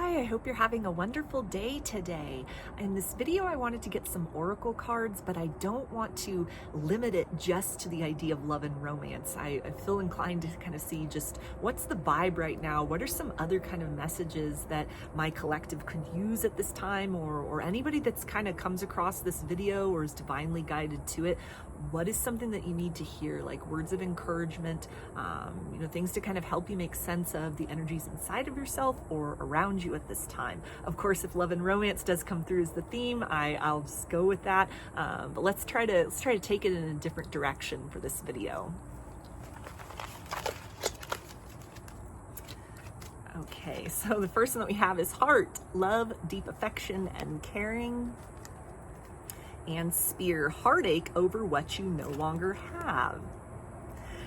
Hi, I hope you're having a wonderful day today. In this video, I wanted to get some oracle cards, but I don't want to limit it just to the idea of love and romance. I feel inclined to kind of see just what's the vibe right now? What are some other kind of messages that my collective could use at this time, or anybody that's kind of comes across this video or is divinely guided to it? What is something that you need to hear, like words of encouragement, things to kind of help you make sense of the energies inside of yourself or around you at this time. Of course, if love and romance does come through as the theme, I'll just go with that. But let's try to take it in a different direction for this video. Okay, so the first one that we have is heart, love, deep affection, and caring. And spear, heartache over what you no longer have.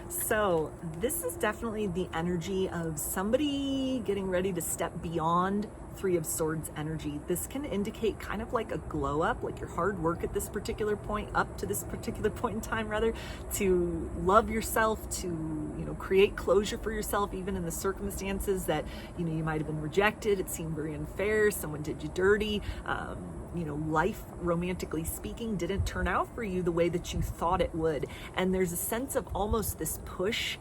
So this is definitely the energy of somebody getting ready to step beyond Three of Swords energy. This can indicate kind of like a glow up, like your hard work at this particular point, up to this particular point in time rather, to love yourself, to create closure for yourself, even in the circumstances that you might have been rejected. It seemed very unfair. Someone did you dirty. Life, romantically speaking, didn't turn out for you the way that you thought it would. And there's a sense of almost this push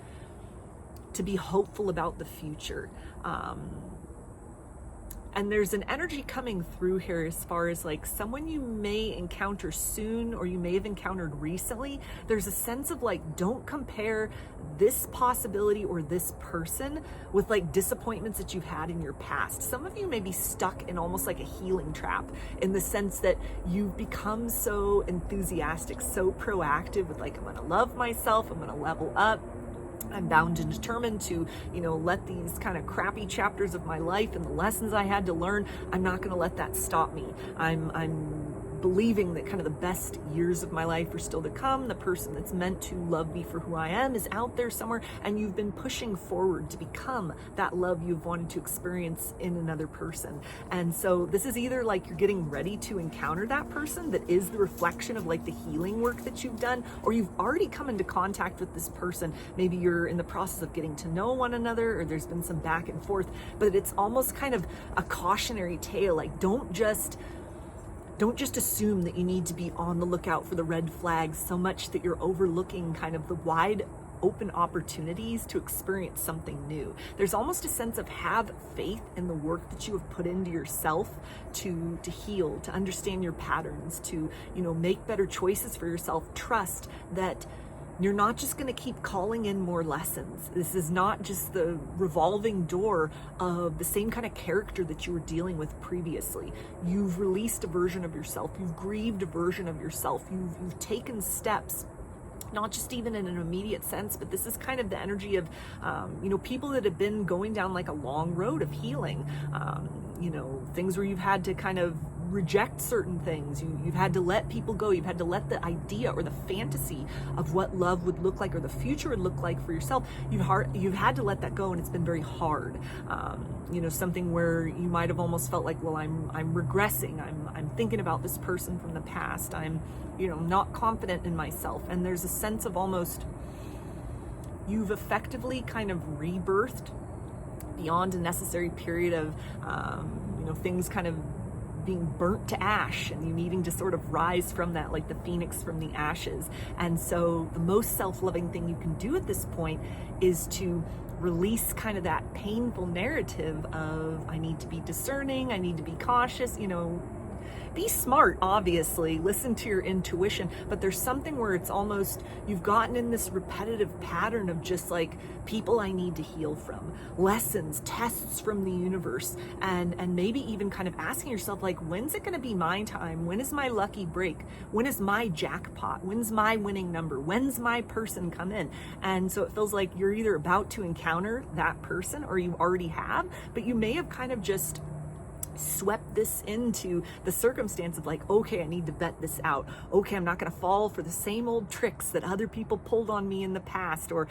to be hopeful about the future. And there's an energy coming through here as far as like someone you may encounter soon or you may have encountered recently. There's a sense of like, don't compare this possibility or this person with like disappointments that you've had in your past. Some of you may be stuck in almost like a healing trap in the sense that you've become so enthusiastic, so proactive with like, I'm gonna love myself, I'm gonna level up. I'm bound and determined to, let these kind of crappy chapters of my life and the lessons I had to learn, I'm not going to let that stop me. I'm believing that kind of the best years of my life are still to come. The person that's meant to love me for who I am is out there somewhere, and you've been pushing forward to become that love you've wanted to experience in another person. And so this is either like you're getting ready to encounter that person that is the reflection of like the healing work that you've done, or you've already come into contact with this person. Maybe you're in the process of getting to know one another, or there's been some back and forth, but it's almost kind of a cautionary tale. Like, don't just assume that you need to be on the lookout for the red flags so much that you're overlooking kind of the wide open opportunities to experience something new. There's almost a sense of have faith in the work that you have put into yourself to heal, to understand your patterns, to, make better choices for yourself. Trust that you're not just going to keep calling in more lessons. This is not just the revolving door of the same kind of character that you were dealing with previously. You've released a version of yourself. You've grieved a version of yourself. You've taken steps, not just even in an immediate sense, but this is kind of the energy of, people that have been going down like a long road of healing, things where you've had to kind of reject certain things. You've had to let people go. You've had to let the idea or the fantasy of what love would look like or the future would look like for yourself. You've had to let that go, and it's been very hard. Something where you might have almost felt like, well, I'm regressing. I'm thinking about this person from the past. I'm, not confident in myself. And there's a sense of almost you've effectively kind of rebirthed beyond a necessary period of, things kind of being burnt to ash and you needing to sort of rise from that, like the phoenix from the ashes. And so the most self-loving thing you can do at this point is to release kind of that painful narrative of, I need to be discerning, I need to be cautious, be smart, obviously, listen to your intuition, but there's something where it's almost, you've gotten in this repetitive pattern of just like, people I need to heal from, lessons, tests from the universe, and maybe even kind of asking yourself like, when's it going to be my time? When is my lucky break? When is my jackpot? When's my winning number? When's my person come in? And so it feels like you're either about to encounter that person or you already have, but you may have kind of just swept this into the circumstance of like, okay, I need to vet this out. Okay, I'm not going to fall for the same old tricks that other people pulled on me in the past, or,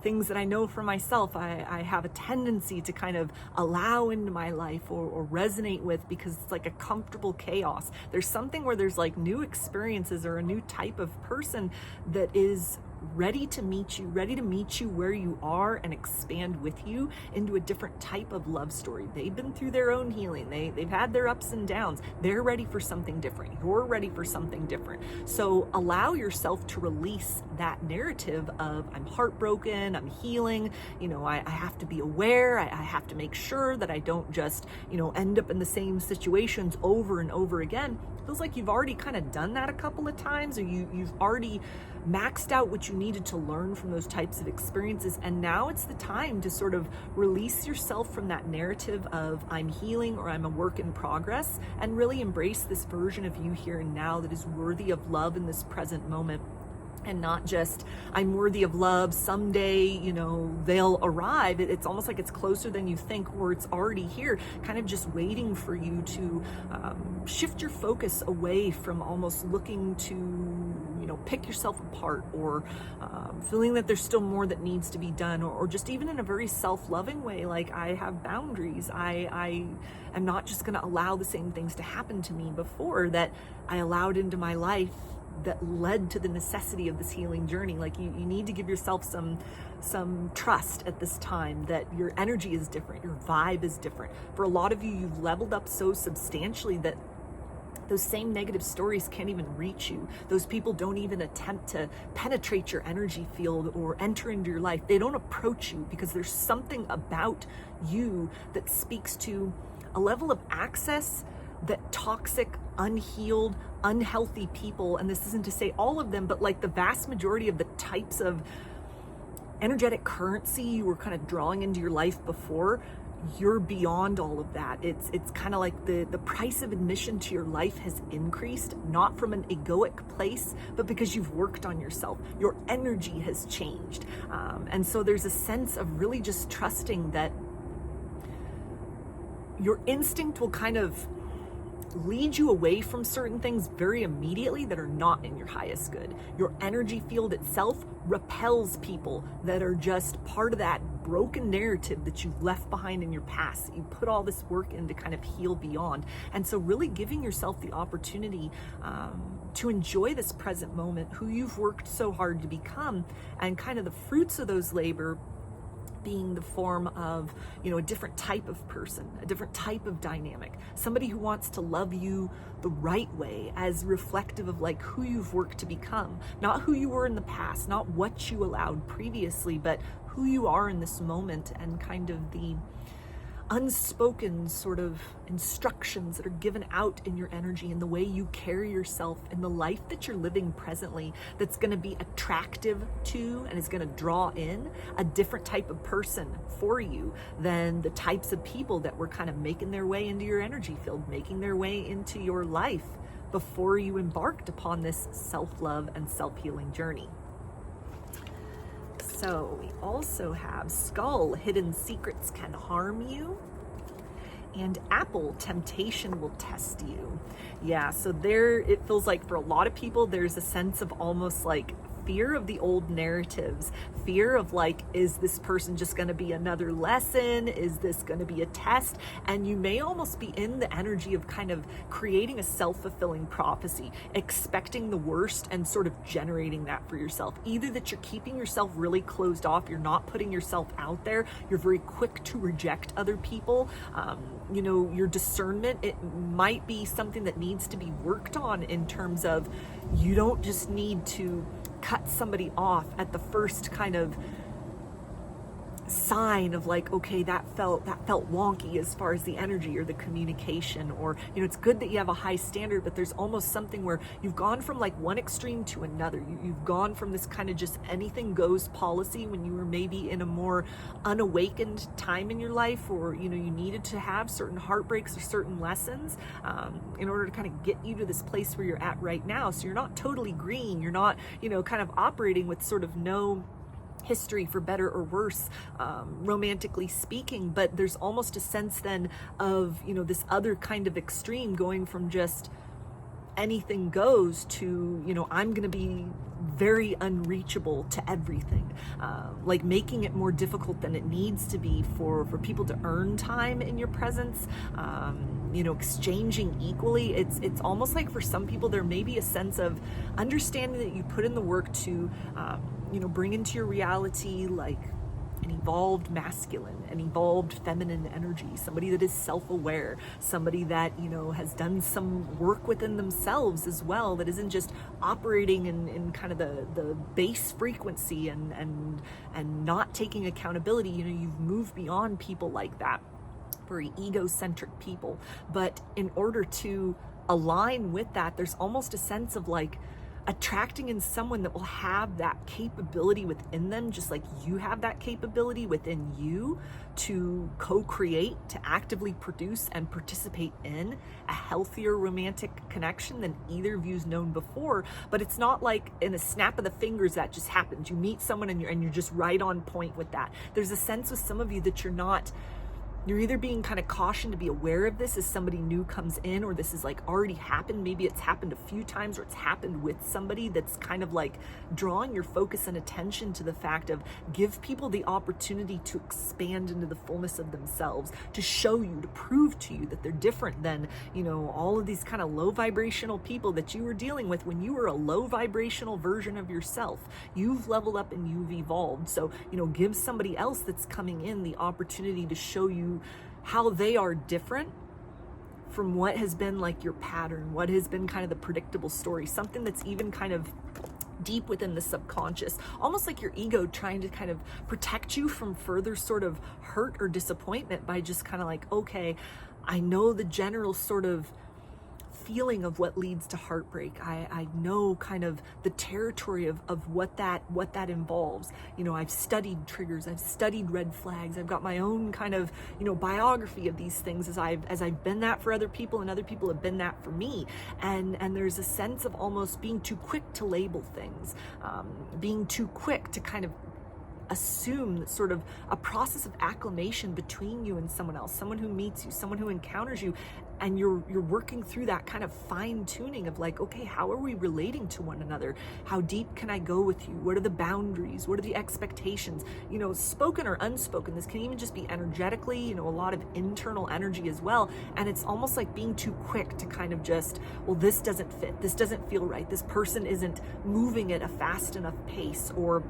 things that I know for myself, I have a tendency to kind of allow into my life or resonate with because it's like a comfortable chaos. There's something where there's like new experiences or a new type of person that is ready to meet you where you are and expand with you into a different type of love story. They've been through their own healing. They've had their ups and downs. They're ready for something different. You're ready for something different. So allow yourself to release that narrative of I'm heartbroken, I'm healing, I have to be aware, I have to make sure that I don't just, end up in the same situations over and over again. It feels like you've already kind of done that a couple of times, or you've already maxed out what you needed to learn from those types of experiences. And now it's the time to sort of release yourself from that narrative of I'm healing or I'm a work in progress, and really embrace this version of you here and now that is worthy of love in this present moment. And not just, I'm worthy of love, someday, they'll arrive. It's almost like it's closer than you think, or it's already here, kind of just waiting for you to shift your focus away from almost looking to, pick yourself apart, or feeling that there's still more that needs to be done, or just even in a very self-loving way, like I have boundaries. I am not just going to allow the same things to happen to me before that I allowed into my life that led to the necessity of this healing journey. Like you need to give yourself some trust at this time that your energy is different, your vibe is different. For a lot of you, you've leveled up so substantially that those same negative stories can't even reach you. Those people don't even attempt to penetrate your energy field or enter into your life. They don't approach you because there's something about you that speaks to a level of access that toxic, unhealed, unhealthy people, and this isn't to say all of them, but like the vast majority of the types of energetic currency you were kind of drawing into your life before, you're beyond all of that. It's kind of like the price of admission to your life has increased, not from an egoic place, but because you've worked on yourself. Your energy has changed. And so there's a sense of really just trusting that your instinct will kind of lead you away from certain things very immediately that are not in your highest good. Your energy field itself repels people that are just part of that broken narrative that you've left behind in your past. You put all this work in to kind of heal beyond. And so really giving yourself the opportunity to enjoy this present moment, who you've worked so hard to become, and kind of the fruits of those labor being the form of, a different type of person, a different type of dynamic, somebody who wants to love you the right way, as reflective of like who you've worked to become, not who you were in the past, not what you allowed previously, but who you are in this moment, and kind of the unspoken sort of instructions that are given out in your energy and the way you carry yourself in the life that you're living presently, that's going to be attractive to and is going to draw in a different type of person for you than the types of people that were kind of making their way into your energy field, making their way into your life before you embarked upon this self-love and self-healing journey. So we also have Skull, hidden secrets can harm you, and Apple, temptation will test you. Yeah, so there, it feels like for a lot of people, there's a sense of almost like fear of the old narratives, fear of like, is this person just going to be another lesson? Is this going to be a test? And you may almost be in the energy of kind of creating a self-fulfilling prophecy, expecting the worst and sort of generating that for yourself. Either that you're keeping yourself really closed off, you're not putting yourself out there, you're very quick to reject other people. Your discernment, it might be something that needs to be worked on in terms of, you don't just need to cut somebody off at the first kind of sign of like, okay, that felt wonky as far as the energy or the communication, or it's good that you have a high standard, but there's almost something where you've gone from like one extreme to another. You've gone from this kind of just anything goes policy when you were maybe in a more unawakened time in your life, or you needed to have certain heartbreaks or certain lessons in order to kind of get you to this place where you're at right now. So you're not totally green, you're not kind of operating with sort of no history, for better or worse, romantically speaking, but there's almost a sense then of this other kind of extreme, going from just anything goes to, you know, I'm going to be very unreachable to everything, like making it more difficult than it needs to be for people to earn time in your presence, you know, exchanging equally. It's almost like for some people there may be a sense of understanding that you put in the work to, you know, bring into your reality like an evolved masculine, an evolved feminine energy, somebody that is self-aware, somebody that, you know, has done some work within themselves as well, that isn't just operating in kind of the base frequency and not taking accountability. You know, you've moved beyond people like that, very egocentric people. But in order to align with that, there's almost a sense of like attracting in someone that will have that capability within them, just like you have that capability within you to co-create, to actively produce and participate in a healthier romantic connection than either of you's known before. But it's not like in a snap of the fingers that just happens. You meet someone and you're just right on point with that. There's a sense with some of you that you're either being kind of cautioned to be aware of this as somebody new comes in, or this has like already happened. Maybe it's happened a few times, or it's happened with somebody that's kind of like drawing your focus and attention to the fact of give people the opportunity to expand into the fullness of themselves, to show you, to prove to you that they're different than, you know, all of these kind of low vibrational people that you were dealing with when you were a low vibrational version of yourself. You've leveled up and you've evolved. So, you know, give somebody else that's coming in the opportunity to show you how they are different from what has been like your pattern, what has been kind of the predictable story, something that's even kind of deep within the subconscious, almost like your ego trying to kind of protect you from further sort of hurt or disappointment by just kind of like, okay, I know the general sort of feeling of what leads to heartbreak. I know kind of the territory of what that involves. You know, I've studied triggers, I've studied red flags, I've got my own kind of, you know, biography of these things as I've been that for other people and other people have been that for me. And there's a sense of almost being too quick to label things, being too quick to kind of assume sort of a process of acclimation between you and someone else, someone who meets you, someone who encounters you, and you're working through that kind of fine tuning of like, okay, how are we relating to one another? How deep can I go with you? What are the boundaries? What are the expectations? You know, spoken or unspoken. This can even just be energetically, you know, a lot of internal energy as well. And it's almost like being too quick to kind of just, well, this doesn't fit. This doesn't feel right. This person isn't moving at a fast enough pace, or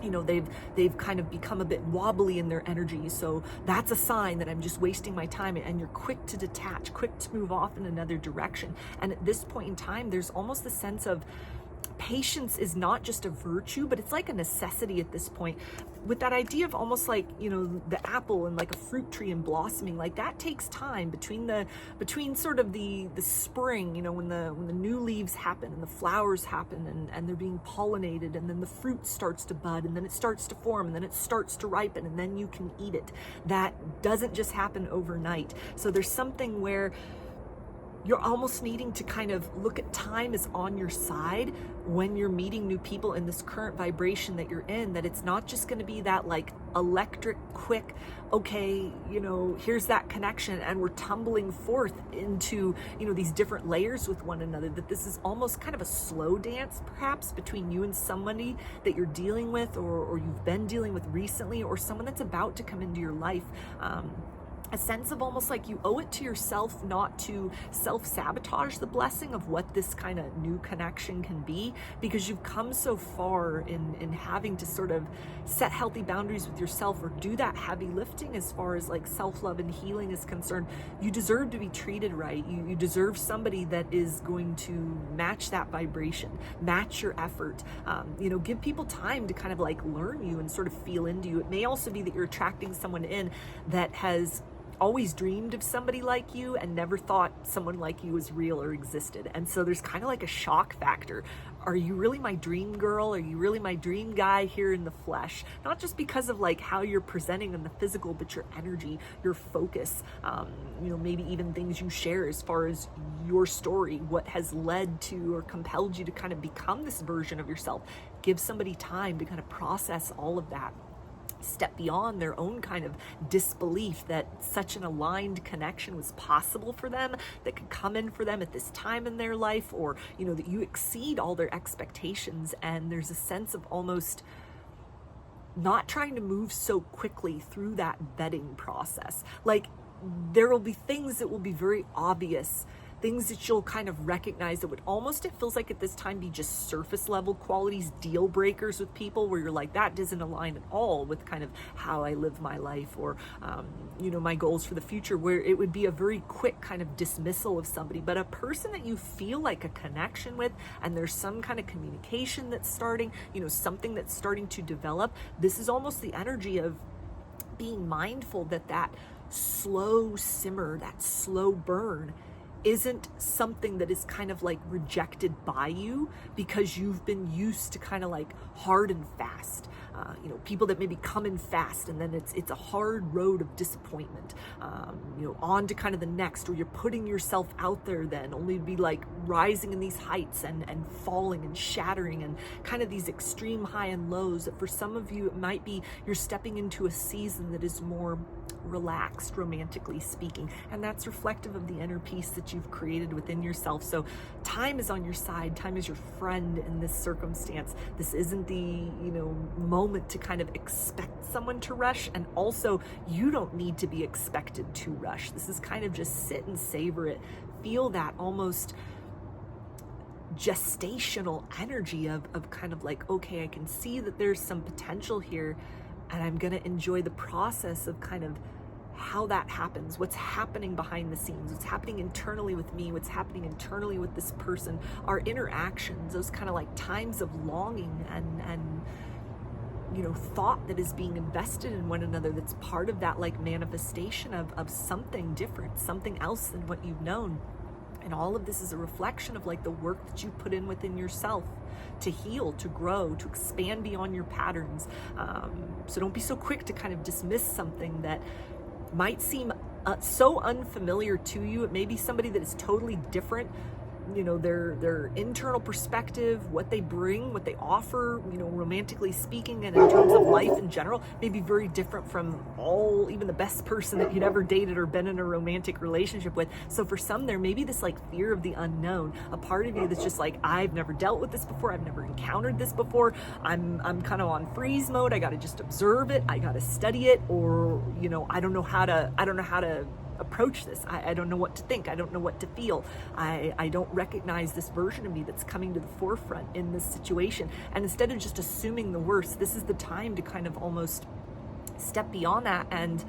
you know, they've kind of become a bit wobbly in their energy. So that's a sign that I'm just wasting my time. And you're quick to detach, quick to move off in another direction. And at this point in time, there's almost a sense of patience is not just a virtue, but it's like a necessity at this point. With that idea of almost like, you know, the apple and like a fruit tree and blossoming, like that takes time between sort of the spring, you know, when the new leaves happen and the flowers happen and they're being pollinated, and then the fruit starts to bud, and then it starts to form, and then it starts to ripen, and then you can eat it. That doesn't just happen overnight. So there's something where you're almost needing to kind of look at time as on your side when you're meeting new people in this current vibration that you're in, that it's not just going to be that like electric, quick, okay, you know, here's that connection and we're tumbling forth into, you know, these different layers with one another, that this is almost kind of a slow dance perhaps between you and somebody that you're dealing with, or you've been dealing with recently, or someone that's about to come into your life. A sense of almost like you owe it to yourself not to self-sabotage the blessing of what this kind of new connection can be, because you've come so far in having to sort of set healthy boundaries with yourself, or do that heavy lifting as far as like self-love and healing is concerned. You deserve to be treated right. You deserve somebody that is going to match that vibration, match your effort. You know, give people time to kind of like learn you and sort of feel into you. It may also be that you're attracting someone in that has always dreamed of somebody like you and never thought someone like you was real or existed. And so there's kind of like a shock factor. Are you really my dream girl? Are you really my dream guy here in the flesh? Not just because of like how you're presenting in the physical, but your energy, your focus, you know, maybe even things you share as far as your story, what has led to or compelled you to kind of become this version of yourself. Give somebody time to kind of process all of that. step beyond their own kind of disbelief that such an aligned connection was possible for them, that could come in for them at this time in their life, or, you know, that you exceed all their expectations. And there's a sense of almost not trying to move so quickly through that vetting process. Like, there will be things that will be very obvious, things that you'll kind of recognize that would almost, it feels like at this time, be just surface level qualities, deal breakers with people, where you're like, that doesn't align at all with kind of how I live my life, or, you know, my goals for the future, where it would be a very quick kind of dismissal of somebody. But a person that you feel like a connection with, and there's some kind of communication that's starting, you know, something that's starting to develop, this is almost the energy of being mindful that that slow simmer, that slow burn, isn't something that is kind of like rejected by you because you've been used to kind of like hard and fast. You know, people that maybe come in fast and then it's a hard road of disappointment. You know, on to kind of the next, where you're putting yourself out there then only to be like rising in these heights and falling and shattering, and kind of these extreme high and lows. For some of you, it might be you're stepping into a season that is more relaxed, romantically speaking, and that's reflective of the inner peace that you've created within yourself. So time is on your side. Time is your friend in this circumstance. This isn't the, you know, moment to kind of expect someone to rush, and also you don't need to be expected to rush. This is kind of just sit and savor it. Feel that almost gestational energy of kind of like, okay, I can see that there's some potential here, and I'm going to enjoy the process of kind of how that happens, what's happening behind the scenes, what's happening internally with me, what's happening internally with this person, our interactions, those kind of like times of longing and you know, thought that is being invested in one another, that's part of that like manifestation of something different, something else than what you've known. And all of this is a reflection of like the work that you put in within yourself to heal, to grow, to expand beyond your patterns. So don't be so quick to kind of dismiss something that might seem so unfamiliar to you. It may be somebody that is totally different. You know, their internal perspective, what they bring, what they offer, you know, romantically speaking, and in terms of life in general, may be very different from even the best person that you'd ever dated or been in a romantic relationship with. So for some, there may be this like fear of the unknown, a part of you that's just like, I've never dealt with this before, I've never encountered this before, I'm kind of on freeze mode, I got to just observe it, I got to study it, or, you know, I don't know how to approach this. I don't know what to think. I don't know what to feel. I don't recognize this version of me that's coming to the forefront in this situation. And instead of just assuming the worst, this is the time to kind of almost step beyond that and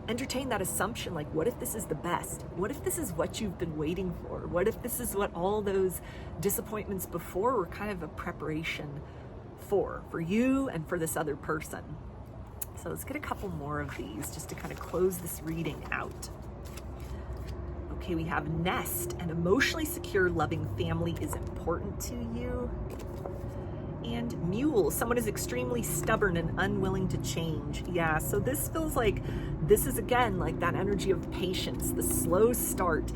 entertain that assumption. Like, what if this is the best? What if this is what you've been waiting for? What if this is what all those disappointments before were kind of a preparation for you and for this other person? So let's get a couple more of these just to kind of close this reading out. Okay, we have nest. An emotionally secure, loving family is important to you. And mule, someone is extremely stubborn and unwilling to change. Yeah, so this feels like this is again like that energy of patience, the slow start.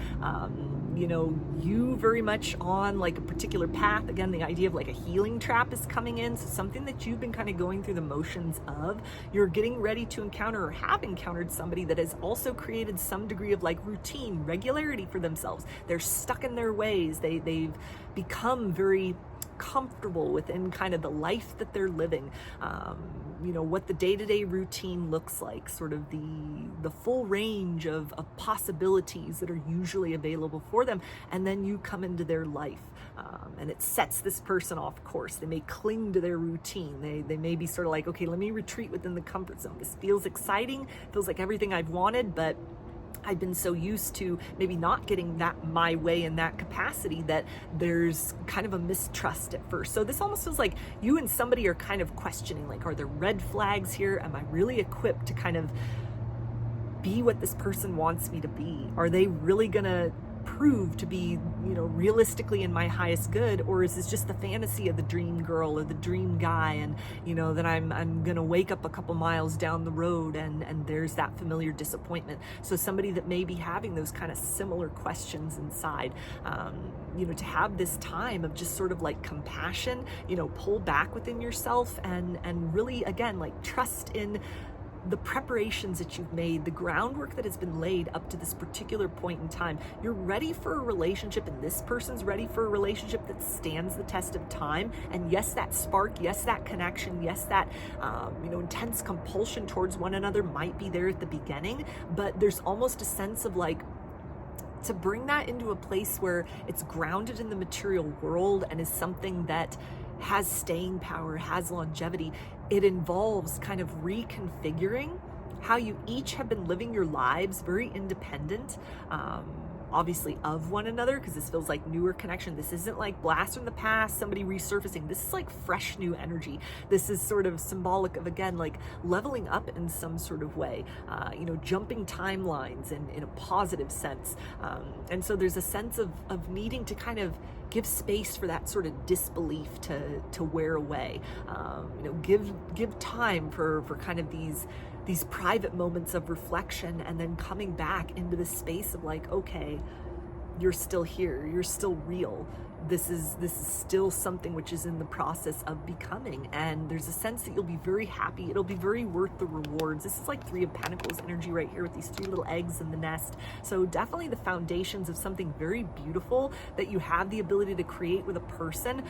You know, you very much on like a particular path. Again, the idea of like a healing trap is coming in. So something that you've been kind of going through the motions of, you're getting ready to encounter or have encountered somebody that has also created some degree of like routine, regularity for themselves. They're stuck in their ways. They've become very comfortable within kind of the life that they're living. You know, what the day-to-day routine looks like, sort of the full range of possibilities that are usually available for them. And then you come into their life and it sets this person off course. They may cling to their routine. They may be sort of like, okay, let me retreat within the comfort zone. This feels exciting, feels like everything I've wanted, but I've been so used to maybe not getting that my way in that capacity that there's kind of a mistrust at first. So this almost feels like you and somebody are kind of questioning, like, are there red flags here? Am I really equipped to kind of be what this person wants me to be? Are they really gonna prove to be, realistically in my highest good? Or is this just the fantasy of the dream girl or the dream guy, and then I'm gonna wake up a couple miles down the road and there's that familiar disappointment? So somebody that may be having those kind of similar questions inside, to have this time of just sort of like compassion, pull back within yourself and really, again, like trust in the preparations that you've made, the groundwork that has been laid up to this particular point in time. You're ready for a relationship, and this person's ready for a relationship that stands the test of time. And yes, that spark, yes, that connection, yes, that intense compulsion towards one another might be there at the beginning, but there's almost a sense of like, to bring that into a place where it's grounded in the material world and is something that has staying power, has longevity. It involves kind of reconfiguring how you each have been living your lives, very independent, obviously of one another, because this feels like newer connection. This isn't like blast from the past, somebody resurfacing. This is like fresh new energy. This is sort of symbolic of, again, like leveling up in some sort of way, jumping timelines in a positive sense. And so there's a sense of needing to kind of give space for that sort of disbelief to wear away. Give time for kind of these private moments of reflection, and then coming back into the space of like, okay, you're still here, you're still real. This is still something which is in the process of becoming, and there's a sense that you'll be very happy. It'll be very worth the rewards. This is like Three of Pentacles energy right here with these three little eggs in the nest. So definitely the foundations of something very beautiful that you have the ability to create with a person.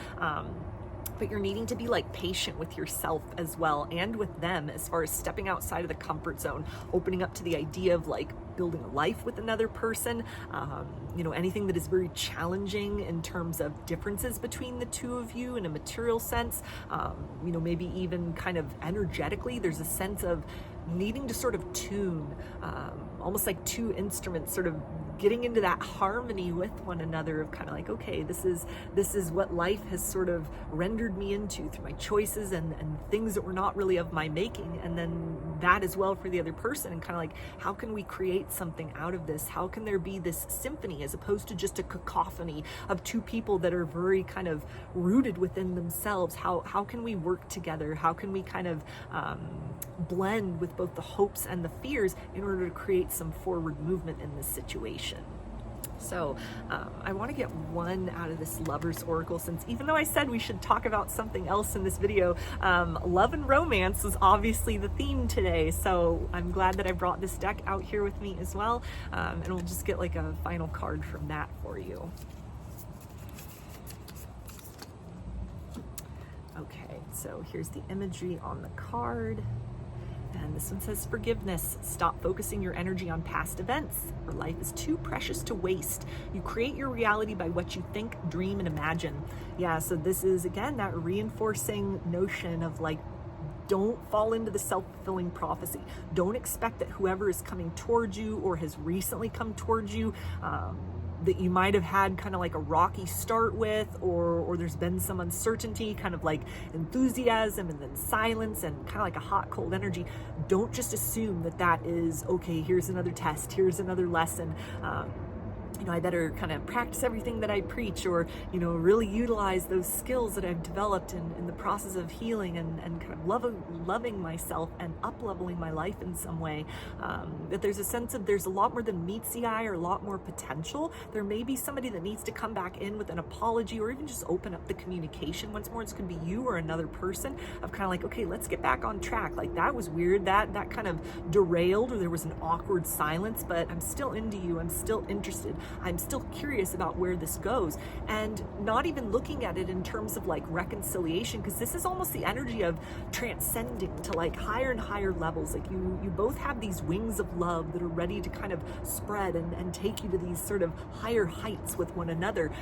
But you're needing to be like patient with yourself as well, and with them, as far as stepping outside of the comfort zone, opening up to the idea of like building a life with another person. Anything that is very challenging in terms of differences between the two of you in a material sense, maybe even kind of energetically, there's a sense of needing to sort of tune, almost like two instruments sort of getting into that harmony with one another, of kind of like, okay, this is what life has sort of rendered me into through my choices and things that were not really of my making, and then that as well for the other person, and kind of like, how can we create something out of this? How can there be this symphony as opposed to just a cacophony of two people that are very kind of rooted within themselves? How can we work together? How can we kind of blend with both the hopes and the fears in order to create some forward movement in this situation? So I want to get one out of this Lover's Oracle, since even though I said we should talk about something else in this video, love and romance was obviously the theme today. So I'm glad that I brought this deck out here with me as well. And we'll just get like a final card from that for you. Okay, so here's the imagery on the card. And this one says, forgiveness. Stop focusing your energy on past events, for life is too precious to waste. You create your reality by what you think, dream, and imagine. Yeah, so this is, again, that reinforcing notion of like, don't fall into the self-fulfilling prophecy. Don't expect that whoever is coming towards you or has recently come towards you, that you might have had kind of like a rocky start with, or there's been some uncertainty, kind of like enthusiasm and then silence and kind of like a hot, cold energy. Don't just assume that is, okay, here's another test, here's another lesson. I better kind of practice everything that I preach, or, really utilize those skills that I've developed in the process of healing and kind of loving myself and up-leveling my life in some way. That there's a sense of there's a lot more than meets the eye, or a lot more potential. There may be somebody that needs to come back in with an apology, or even just open up the communication once more. It's going to be you or another person, of kind of like, okay, let's get back on track. Like, that was weird. That kind of derailed, or there was an awkward silence, but I'm still into you. I'm still interested. I'm still curious about where this goes, and not even looking at it in terms of like reconciliation, because this is almost the energy of transcending to like higher and higher levels. Like you both have these wings of love that are ready to kind of spread and take you to these sort of higher heights with one another.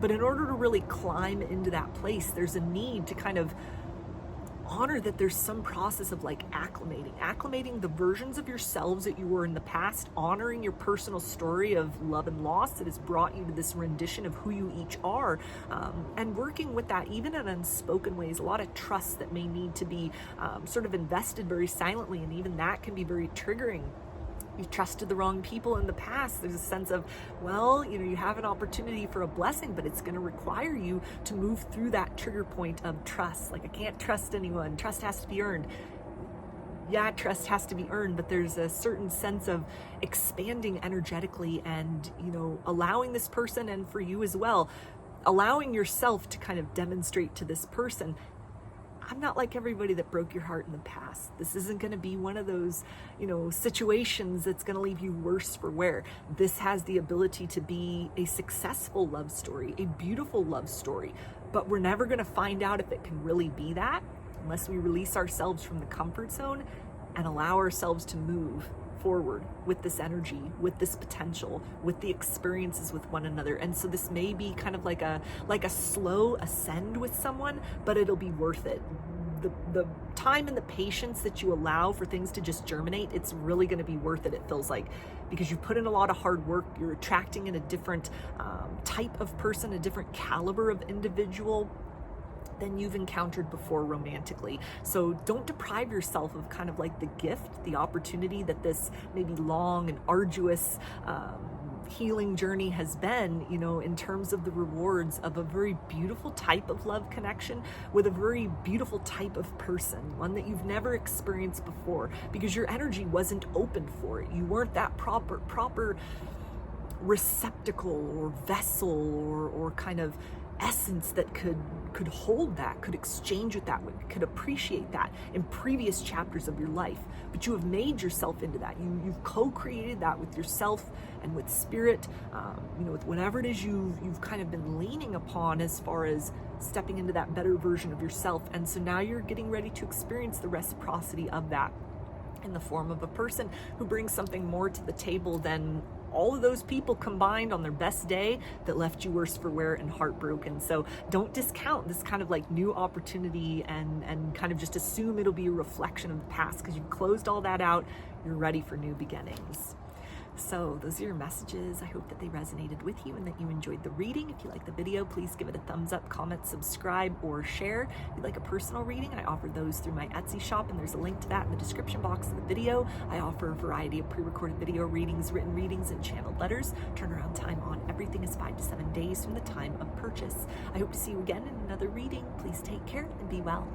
But in order to really climb into that place, there's a need to kind of honor that there's some process of like acclimating the versions of yourselves that you were in the past, honoring your personal story of love and loss that has brought you to this rendition of who you each are, and working with that even in unspoken ways. A lot of trust that may need to be sort of invested very silently, and even that can be very triggering. You've trusted the wrong people in the past. There's a sense of, well, you have an opportunity for a blessing, but it's going to require you to move through that trigger point of trust. Like, I can't trust anyone. Trust has to be earned. Yeah, trust has to be earned, but there's a certain sense of expanding energetically and, allowing this person, and for you as well, allowing yourself to kind of demonstrate to this person, I'm not like everybody that broke your heart in the past. This isn't going to be one of those, situations that's going to leave you worse for wear. This has the ability to be a successful love story, a beautiful love story, but we're never going to find out if it can really be that unless we release ourselves from the comfort zone and allow ourselves to move forward with this energy, with this potential, with the experiences with one another. And so this may be kind of like a slow ascend with someone, but it'll be worth it. The time and the patience that you allow for things to just germinate, it's really going to be worth it, it feels like, because you put in a lot of hard work. You're attracting in a different type of person, a different caliber of individual than you've encountered before romantically. So don't deprive yourself of kind of like the gift, the opportunity that this maybe long and arduous healing journey has been, in terms of the rewards of a very beautiful type of love connection with a very beautiful type of person, one that you've never experienced before, because your energy wasn't open for it. You weren't that proper receptacle or vessel or kind of essence that could hold that, could exchange with that, could appreciate that in previous chapters of your life. But you have made yourself into that. You've co-created that with yourself and with spirit, with whatever it is you've kind of been leaning upon as far as stepping into that better version of yourself. And so now you're getting ready to experience the reciprocity of that in the form of a person who brings something more to the table than all of those people combined on their best day that left you worse for wear and heartbroken. So don't discount this kind of like new opportunity and kind of just assume it'll be a reflection of the past, because you've closed all that out. You're ready for new beginnings. So those are your messages. I hope that they resonated with you and that you enjoyed the reading. If you like the video, please give it a thumbs up, comment, subscribe, or share. If you'd like a personal reading, I offer those through my Etsy shop, and there's a link to that in the description box of the video. I offer a variety of pre-recorded video readings, written readings, and channeled letters. Turnaround time on everything is 5 to 7 days from the time of purchase. I hope to see you again in another reading. Please take care and be well.